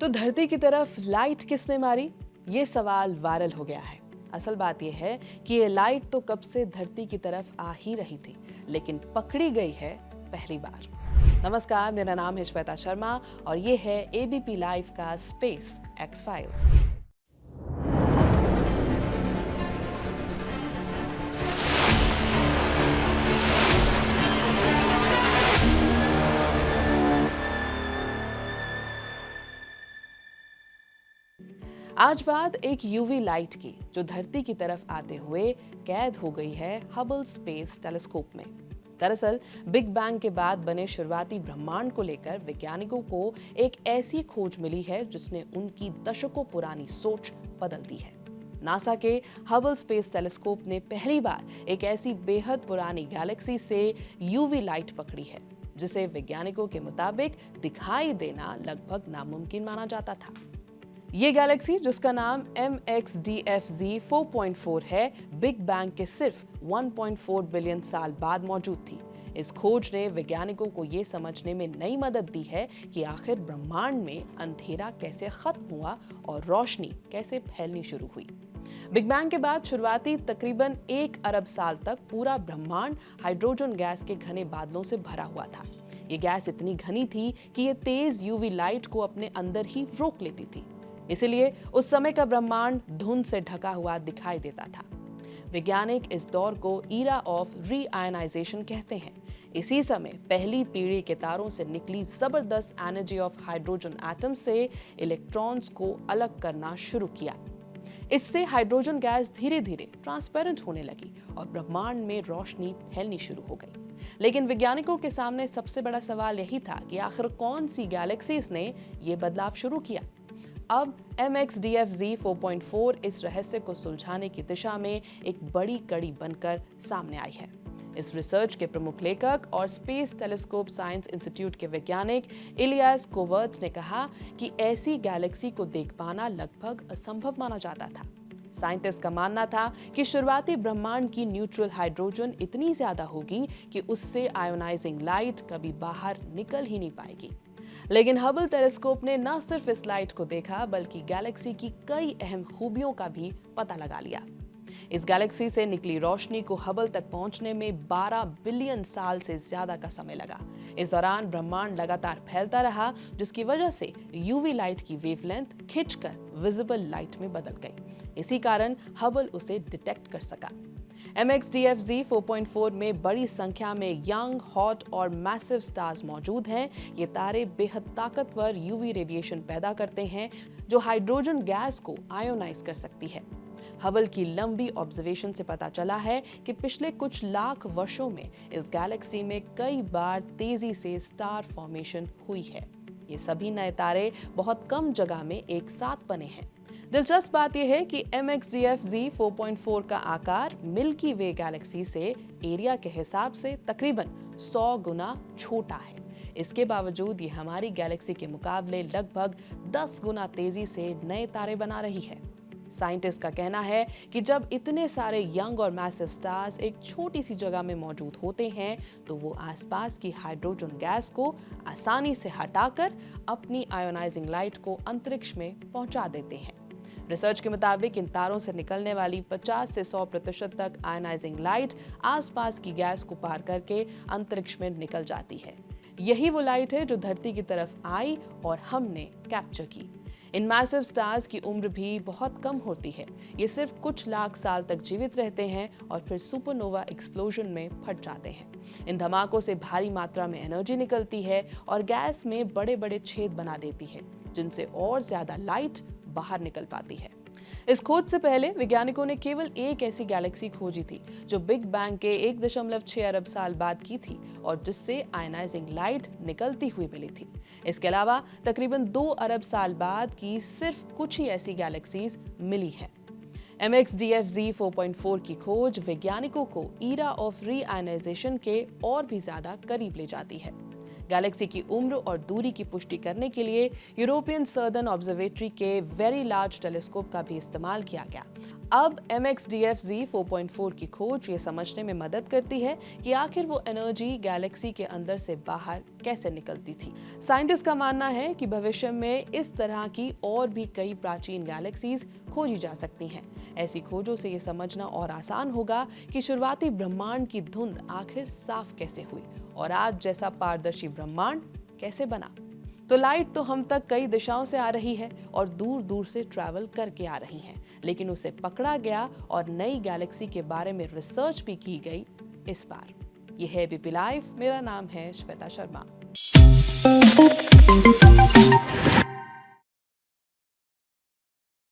तो धरती की तरफ लाइट किसने मारी? ये सवाल वायरल हो गया है। असल बात यह है कि ये लाइट तो कब से धरती की तरफ आ ही रही थी, लेकिन पकड़ी गई है पहली बार। नमस्कार, मेरा नाम है श्वेता शर्मा और ये है एबीपी लाइव का स्पेस एक्स फाइल्स। आज बात एक यूवी लाइट की जो धरती की तरफ आते हुए कैद हो गई है हबल स्पेस टेलीस्कोप में। दरअसल बिग बैंग के बाद बने शुरुआती ब्रह्मांड को लेकर वैज्ञानिकों को एक ऐसी खोज मिली है जिसने उनकी दशकों पुरानी सोच बदल दी है। नासा के हबल स्पेस टेलीस्कोप ने पहली बार एक ऐसी बेहद पुरानी गैलेक्सी से यूवी लाइट पकड़ी है जिसे वैज्ञानिकों के मुताबिक दिखाई देना लगभग नामुमकिन माना जाता था। ये गैलेक्सी, जिसका नाम MXDFZ 4.4 है, बिग बैंग के सिर्फ 1.4 बिलियन साल बाद मौजूद थी। इस खोज ने वैज्ञानिकों को ये समझने में नई मदद दी है कि आखिर ब्रह्मांड में अंधेरा कैसे खत्म हुआ और रोशनी कैसे फैलनी शुरू हुई। बिग बैंग के बाद शुरुआती तकरीबन 1 अरब साल तक पूरा ब्रह्मांड हाइड्रोजन गैस के घने बादलों से भरा हुआ था। ये गैस इतनी घनी थी कि ये तेज यूवी लाइट को अपने अंदर ही रोक लेती थी। इसलिए उस समय का ब्रह्मांड धुंध से ढका हुआ दिखाई देता था। वैज्ञानिक इस दौर को ईरा ऑफ रीआयनाइजेशन कहते हैं। इसी समय पहली पीढ़ी के तारों से निकली जबरदस्त एनर्जी ऑफ हाइड्रोजन एटम से इलेक्ट्रॉन्स को अलग करना शुरू किया। इससे हाइड्रोजन गैस धीरे धीरे ट्रांसपेरेंट होने लगी और ब्रह्मांड में रोशनी फैलनी शुरू हो गई। लेकिन वैज्ञानिकों के सामने सबसे बड़ा सवाल यही था कि आखिर कौन सी गैलेक्सीज ने यह बदलाव शुरू किया। अब MXDFZ 4.4 इस रहस्य को सुलझाने की दिशा में एक बड़ी कड़ी बनकर सामने आई है। इस रिसर्च के प्रमुख लेखक और स्पेस टेलीस्कोप साइंस इंस्टीट्यूट के वैज्ञानिक इलियास कोवर्ट्स ने कहा कि ऐसी गैलेक्सी को देख पाना लगभग असंभव माना जाता था। साइंटिस्ट का मानना था कि शुरुआती ब्रह्मांड की न्यूट्रल हाइड्रोजन इतनी ज्यादा होगी कि उससे आयोनाइजिंग लाइट कभी बाहर निकल ही नहीं पाएगी। लेकिन हबल टेलीस्कोप ने न सिर्फ इस लाइट को देखा बल्कि गैलेक्सी की कई अहम खूबियों का भी पता लगा लिया। इस गैलेक्सी से निकली रोशनी को हबल तक पहुंचने में 12 बिलियन साल से ज्यादा का समय लगा। इस दौरान ब्रह्मांड लगातार फैलता रहा, जिसकी वजह से यूवी लाइट की वेवलेंथ खिंचकर विजिबल लाइट में बदल गई। इसी कारण हबल उसे डिटेक्ट कर सका। MXDFZ 4.4 में बड़ी संख्या में यंग, हॉट और मैसिव स्टार्स मौजूद हैं। ये तारे बेहद ताकतवर यूवी रेडिएशन पैदा करते हैं जो हाइड्रोजन गैस को आयोनाइज कर सकती है। हबल की लंबी ऑब्जर्वेशन से पता चला है कि पिछले कुछ लाख वर्षों में इस गैलेक्सी में कई बार तेजी से स्टार फॉर्मेशन हुई है। ये सभी नए तारे बहुत कम जगह में एक साथ बने हैं। दिलचस्प बात यह है कि MXDFZ 4.4 का आकार मिल्की वे गैलेक्सी से एरिया के हिसाब से तकरीबन 100 गुना छोटा है। इसके बावजूद ये हमारी गैलेक्सी के मुकाबले लगभग 10 गुना तेजी से नए तारे बना रही है। साइंटिस्ट का कहना है कि जब इतने सारे यंग और मैसिव स्टार्स एक छोटी सी जगह में मौजूद होते हैं तो वो आसपास की हाइड्रोजन गैस को आसानी से हटाकर अपनी आयोनाइजिंग लाइट को अंतरिक्ष में पहुंचा देते हैं। रिसर्च के मुताबिक इन तारों से निकलने वाली 50 से 100% तक आयनाइजिंग लाइट आसपास की गैस को पार करके अंतरिक्ष में निकल जाती है। यही वो लाइट है जो धरती की तरफ आई और हमने कैप्चर की। इन मैसिव स्टार्स की उम्र भी बहुत कम होती है। ये सिर्फ कुछ लाख साल तक जीवित रहते हैं और फिर सुपरनोवा एक्सप्लोजन में फट जाते हैं। इन धमाकों से भारी मात्रा में एनर्जी निकलती है और गैस में बड़े बड़े छेद बना देती है, जिनसे और ज्यादा लाइट बाहर निकल पाती है। इस खोज से पहले वैज्ञानिकों ने केवल एक ऐसी गैलेक्सी खोजी थी जो बिग बैंग के 1.6 अरब साल बाद की थी और जिससे आयनाइजिंग लाइट निकलती हुई मिली थी। इसके अलावा तकरीबन 2 अरब साल बाद की सिर्फ कुछ ही ऐसी गैलेक्सीज मिली है। MXDFZ 4.4 की खोज वैज्ञानिकों को ईरा ऑफ रीआयनाइजेशन के और भी ज्यादा करीब ले जाती है। गैलेक्सी की उम्र और दूरी की पुष्टि करने के लिए यूरोपियन सदर्न ऑब्जर्वेटरी के वेरी लार्ज टेलीस्कोप का भी इस्तेमाल किया गया। अब MXDFZ 4.4 की खोज ये समझने में मदद करती है कि आखिर वो एनर्जी गैलेक्सी के अंदर से बाहर कैसे निकलती थी। साइंटिस्ट का मानना है कि भविष्य में इस तरह की और भी कई प्राचीन गैलेक्सीज खोजी जा सकती हैं। ऐसी खोजों से ये समझना और आसान होगा कि शुरुआती ब्रह्मांड की धुंध आखिर साफ कैसे हुई और आज जैसा पारदर्शी ब्रह्मांड कैसे बना। तो लाइट तो हम तक कई दिशाओं से आ रही है और दूर दूर से ट्रैवल करके आ रही है, लेकिन उसे पकड़ा गया और नई गैलेक्सी के बारे में रिसर्च भी की गई इस बार। यह है एबीपी लाइव, मेरा नाम है श्वेता शर्मा।